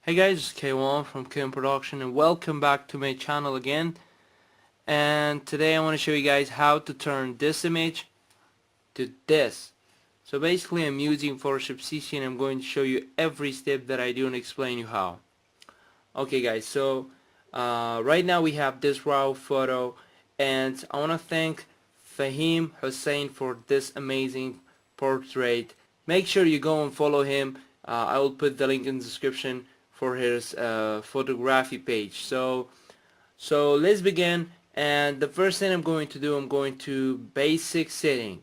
Hey guys, it's K1 from Kim Production and welcome back to my channel again. And today I want to show you guys how to turn this image to this. So basically I'm using Photoshop CC and I'm going to show you every step that I do and explain you how. Okay guys, so right now we have this raw photo and I want to thank Fahim Hussein for this amazing portrait. Make sure you go and follow him. I will put the link in the description for his photography page. So let's begin, and the first thing I'm going to do, I'm going to basic setting.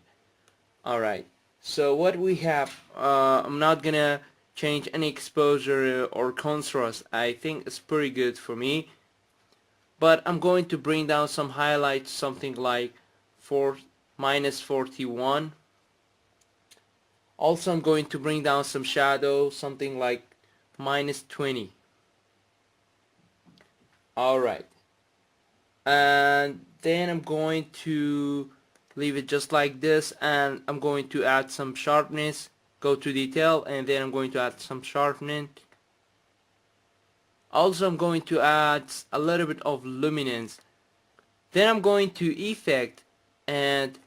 Alright, so what we have, I'm not gonna change any exposure or contrast. I think it's pretty good for me, but I'm going to bring down some highlights, something like -41. Also I'm going to bring down some shadow, something like -20. Alright, and then I'm going to leave it just like this, and I'm going to add some sharpness, go to detail, and then I'm going to add some sharpening. Also I'm going to add a little bit of luminance. Then I'm going to effect, and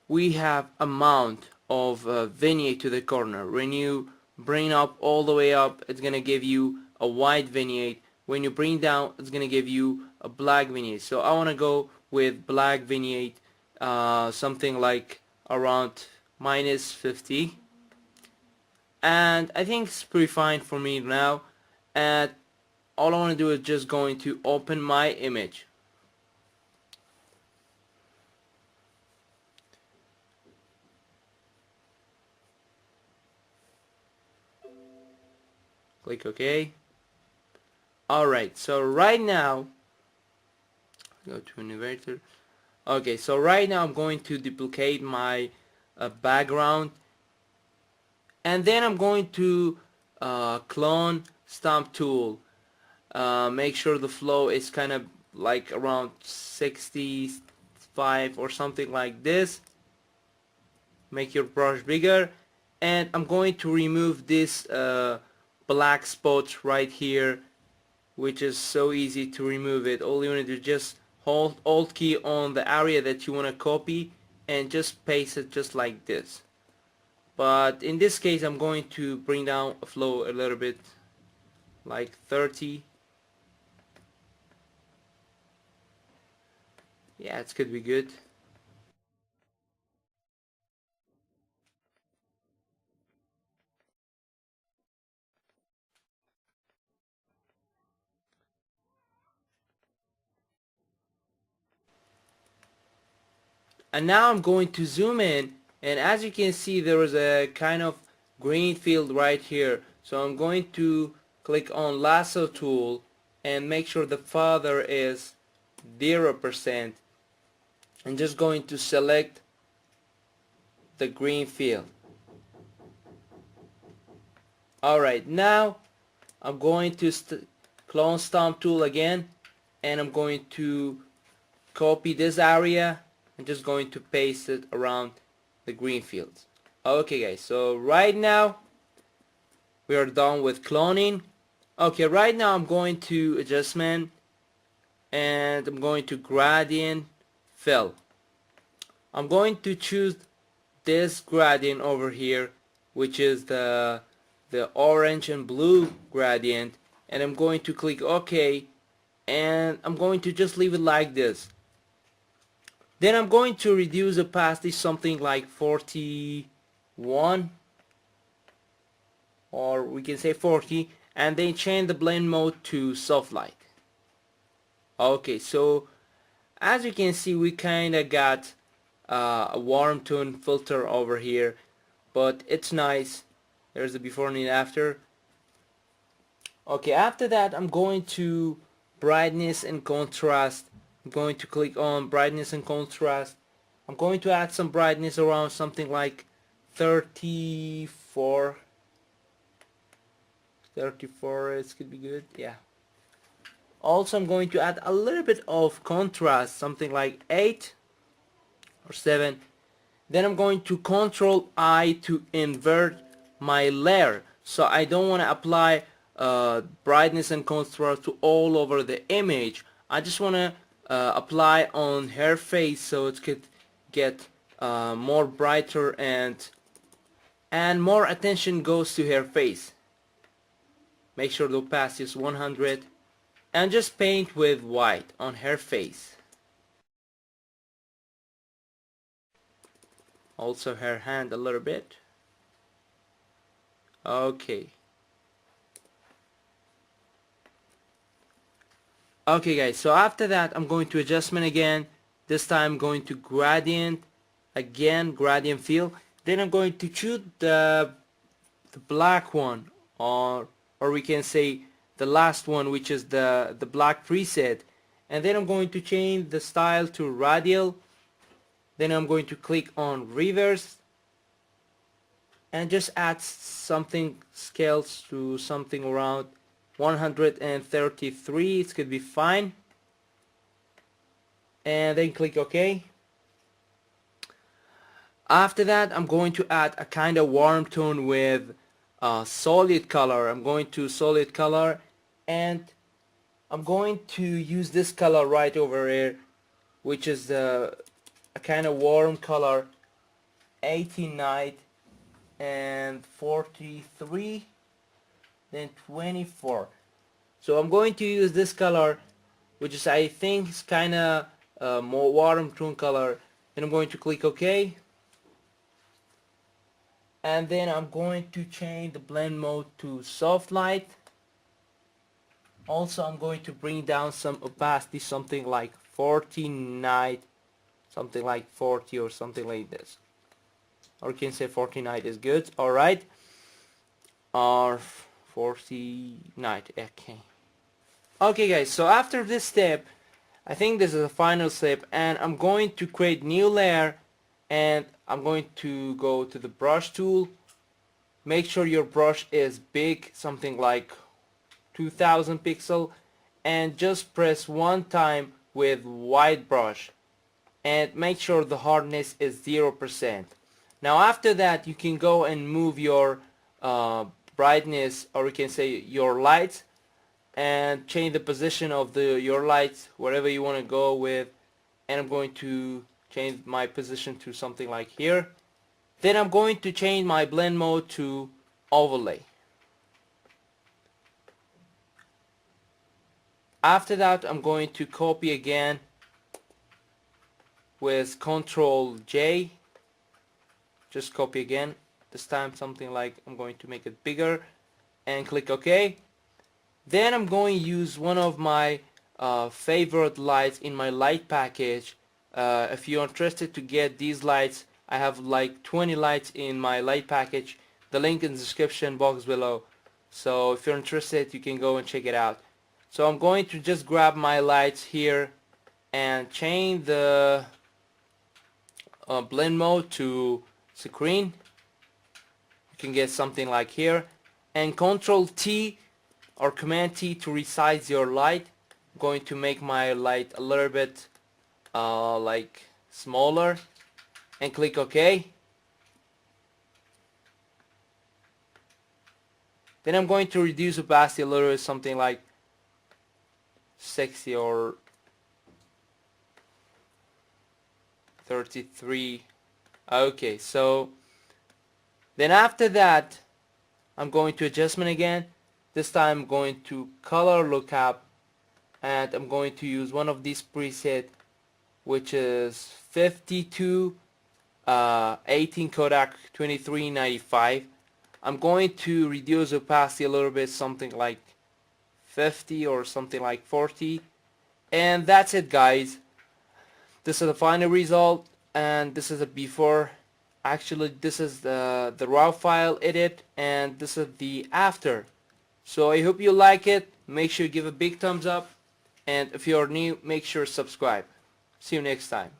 we have amount of vignette to the corner. When you bring up all the way up, it's gonna give you a white vignette. When you bring down, it's gonna give you a black vignette. So I want to go with black vignette, something like around -50, and I think it's pretty fine for me now. And all I want to do is just going to open my image. Click OK. Alright, so right now, go to inverter. Okay, so right now I'm going to duplicate my background, and then I'm going to clone stamp tool. Make sure the flow is kind of like around 65 or something like this. Make your brush bigger, and I'm going to remove this black spot right here, which is so easy to remove it. All you want to do is just hold Alt key on the area that you want to copy and just paste it just like this. But in this case I'm going to bring down a flow a little bit, like 30. Yeah, it could be good. And now I'm going to zoom in, and as you can see there is a kind of green field right here. So I'm going to click on lasso tool and make sure the feather is 0%. I'm just going to select the green field. Alright, now I'm going to clone stamp tool again, and I'm going to copy this area. I'm just going to paste it around the green fields. Okay guys, so right now we are done with cloning. Okay, right now I'm going to adjustment, and I'm going to gradient fill. I'm going to choose this gradient over here, which is the orange and blue gradient, and I'm going to click OK, and I'm going to just leave it like this. Then I'm going to reduce opacity something like 41, or we can say 40, and then change the blend mode to soft light. Okay, so as you can see we kinda got a warm tone filter over here, but it's nice. There's the before and after. Okay, after that I'm going to brightness and contrast. I'm going to click on brightness and contrast. I'm going to add some brightness around something like 34. 34 it could be good, yeah. Also I'm going to add a little bit of contrast, something like 8 or 7. Then I'm going to Control I to invert my layer. so I don't want to apply brightness and contrast to all over the image. I just want to apply on her face so it could get more brighter, and more attention goes to her face. Make sure the opacity is 100 and just paint with white on her face. Also her hand a little bit. Okay. Okay guys, so after that I'm going to adjustment again. This time I'm going to gradient again, gradient fill. Then I'm going to choose the black one, or we can say the last one, which is the black preset. And then I'm going to change the style to radial. Then I'm going to click on reverse and just add something scales to something around 133. It could be fine, and then click OK. After that I'm going to add a kind of warm tone with solid color. I'm going to solid color, and I'm going to use this color right over here, which is a kind of warm color, 89 and 43, then 24. So I'm going to use this color, which is I think is kind of more warm tone color, and I'm going to click OK. And then I'm going to change the blend mode to soft light. Also I'm going to bring down some opacity, something like 49, something like 40 or something like this, or you can say 49 is good. Alright, or 49. Okay guys, so after this step, I think this is the final step, and I'm going to create new layer, and I'm going to go to the brush tool. Make sure your brush is big, something like 2000 pixel, and just press one time with white brush, and make sure the hardness is 0%. Now after that you can go and move your brightness, or you can say your lights, and change the position of your lights wherever you want to go with. And I'm going to change my position to something like here. Then I'm going to change my blend mode to overlay. After that I'm going to copy again with Ctrl J. Just copy again, this time something like, I'm going to make it bigger, and click OK. Then I'm going to use one of my favorite lights in my light package. If you're interested to get these lights, I have like 20 lights in my light package. The link in the description box below. So if you're interested, you can go and check it out. So I'm going to just grab my lights here and change the blend mode to screen. You can get something like here, and Control T or Command T to resize your light. I'm going to make my light a little bit like smaller, and click OK. Then I'm going to reduce opacity a little bit, something like 60 or 33. Okay, so then after that I'm going to adjustment again. This time I'm going to color lookup, and I'm going to use one of these presets, which is 52 18 Kodak 2395. I'm going to reduce opacity a little bit, something like 50 or something like 40, and that's it guys. This is the final result, and this is a before. Actually this is the raw file edit, and this is the after. So I hope you like it. Make sure you give a big thumbs up, and if you're new, make sure to subscribe. See you next time.